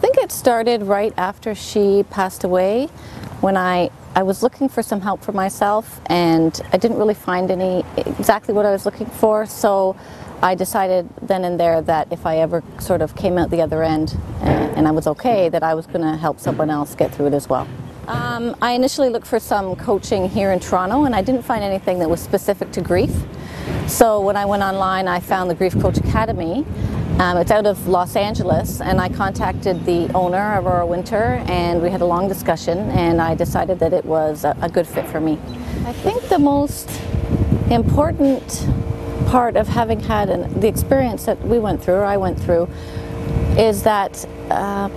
think it started right after she passed away, when I was looking for some help for myself, and I didn't really find exactly what I was looking for, so I decided then and there that if I ever sort of came out the other end and I was okay, that I was going to help someone else get through it as well. I initially looked for some coaching here in Toronto, and I didn't find anything that was specific to grief. So when I went online, I found the Grief Coach Academy. It's out of Los Angeles, and I contacted the owner, Aurora Winter, and we had a long discussion, and I decided that it was a good fit for me. I think the most important part of having had the experience that we went through, or I went through, is that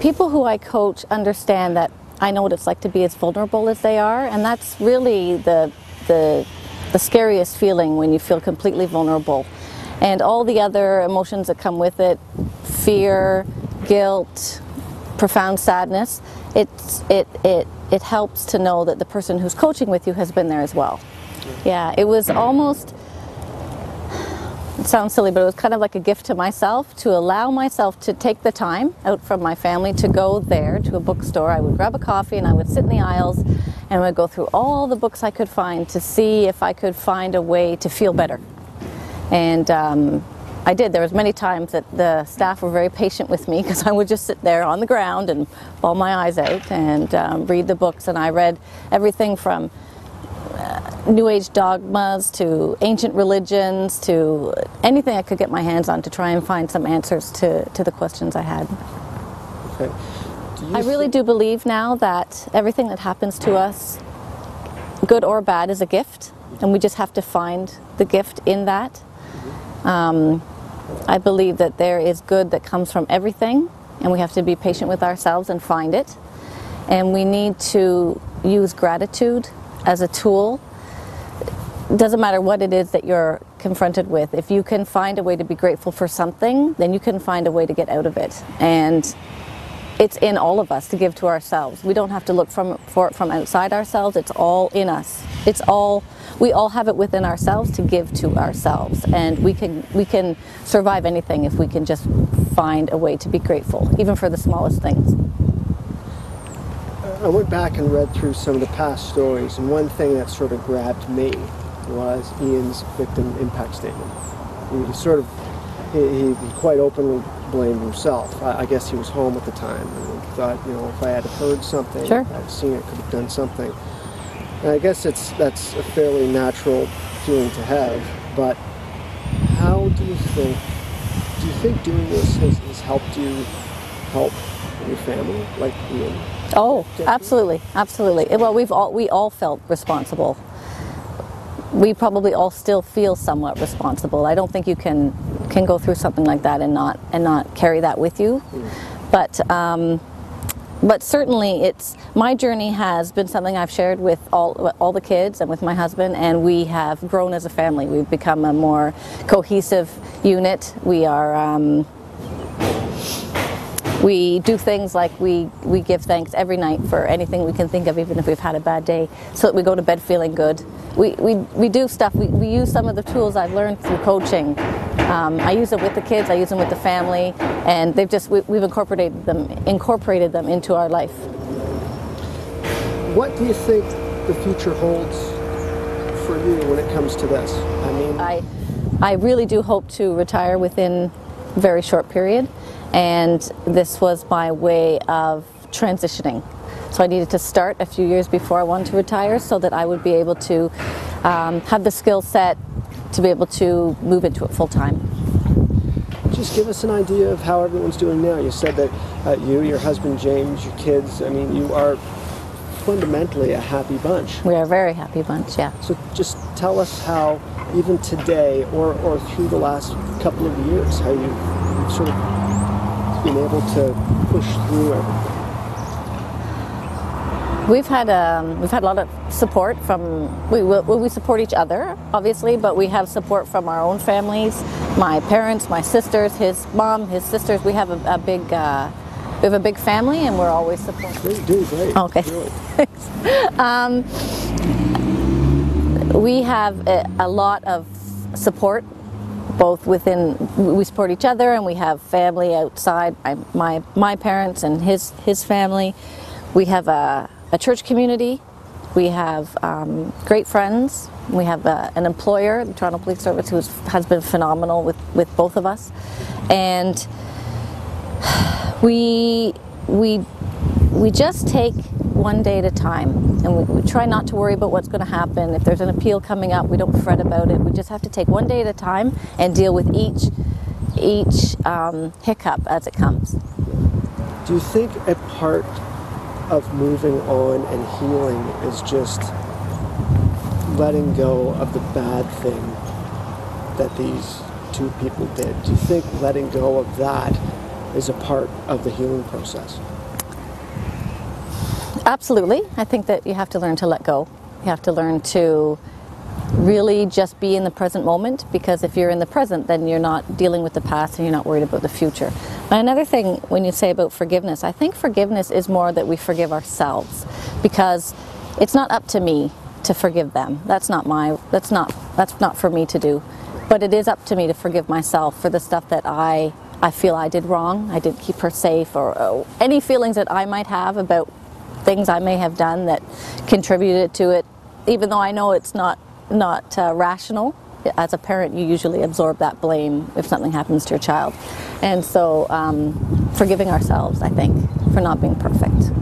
people who I coach understand that I know what it's like to be as vulnerable as they are, and that's really the scariest feeling, when you feel completely vulnerable. And all the other emotions that come with it, fear, guilt, profound sadness, it helps to know that the person who's coaching with you has been there as well. Yeah, it was almost, it sounds silly, but it was kind of like a gift to myself, to allow myself to take the time out from my family to go there to a bookstore. I would grab a coffee and I would sit in the aisles and I would go through all the books I could find to see if I could find a way to feel better. And I did. There was many times that the staff were very patient with me, because I would just sit there on the ground and bawl my eyes out and read the books. And I read everything from New Age dogmas to ancient religions to anything I could get my hands on to try and find some answers to the questions I had. Okay. I really do believe now that everything that happens to us, good or bad, is a gift, and we just have to find the gift in that. I believe that there is good that comes from everything, and we have to be patient with ourselves and find it. And we need to use gratitude as a tool. It doesn't matter what it is that you're confronted with. If you can find a way to be grateful for something, then you can find a way to get out of it. And it's in all of us to give to ourselves. We don't have to look for it from outside ourselves. It's all in us. We all have it within ourselves to give to ourselves, and we can survive anything if we can just find a way to be grateful, even for the smallest things. I went back and read through some of the past stories, and one thing that sort of grabbed me was Ian's victim impact statement. He quite openly blamed himself. I guess he was home at the time and thought, if I had heard something, sure, if I had seen it, could have done something. And I guess that's a fairly natural feeling to have, but how do you think doing this has helped you help your family, like Ian? Oh, absolutely, absolutely. Well, we all felt responsible. We probably all still feel somewhat responsible. I don't think you can go through something like that and not carry that with you. But certainly, my journey has been something I've shared with all the kids and with my husband, and we have grown as a family. We've become a more cohesive unit. We do things like we give thanks every night for anything we can think of, even if we've had a bad day, so that we go to bed feeling good. We do stuff. We use some of the tools I've learned through coaching. I use them with the kids. I use them with the family, and we've incorporated them into our life. What do you think the future holds for you when it comes to this? I really do hope to retire within a very short period. And this was my way of transitioning. So I needed to start a few years before I wanted to retire, so that I would be able to have the skill set to be able to move into it full time. Just give us an idea of how everyone's doing now. You said that you, your husband James, your kids, you are fundamentally a happy bunch. We are a very happy bunch, yeah. So just tell us how, even today or through the last couple of years, how you've sort of been able to push through everything. We've had a lot of support from, we support each other, obviously, but we have support from our own families, my parents, my sisters, his mom, his sisters. We have a big family, and we're always supporting. You're doing great. Okay. Really. We have a lot of support both within, we support each other, and we have family outside, my parents and his family. We have a church community. We have great friends. We have an employer, the Toronto Police Service, who has been phenomenal with both of us. And we just take one day at a time, and we try not to worry about what's going to happen. If there's an appeal coming up, we don't fret about it. We just have to take one day at a time and deal with each hiccup as it comes. Do you think a part of moving on and healing is just letting go of the bad thing that these two people did? Do you think letting go of that is a part of the healing process? Absolutely. I think that you have to learn to let go. You have to learn to really just be in the present moment, because if you're in the present, then you're not dealing with the past and you're not worried about the future. And another thing, when you say about forgiveness, I think forgiveness is more that we forgive ourselves, because it's not up to me to forgive them. That's not for me to do. But it is up to me to forgive myself for the stuff that I feel I did wrong. I didn't keep her safe, or any feelings that I might have about things I may have done that contributed to it, even though I know it's not rational. As a parent, you usually absorb that blame if something happens to your child. And so forgiving ourselves, I think, for not being perfect.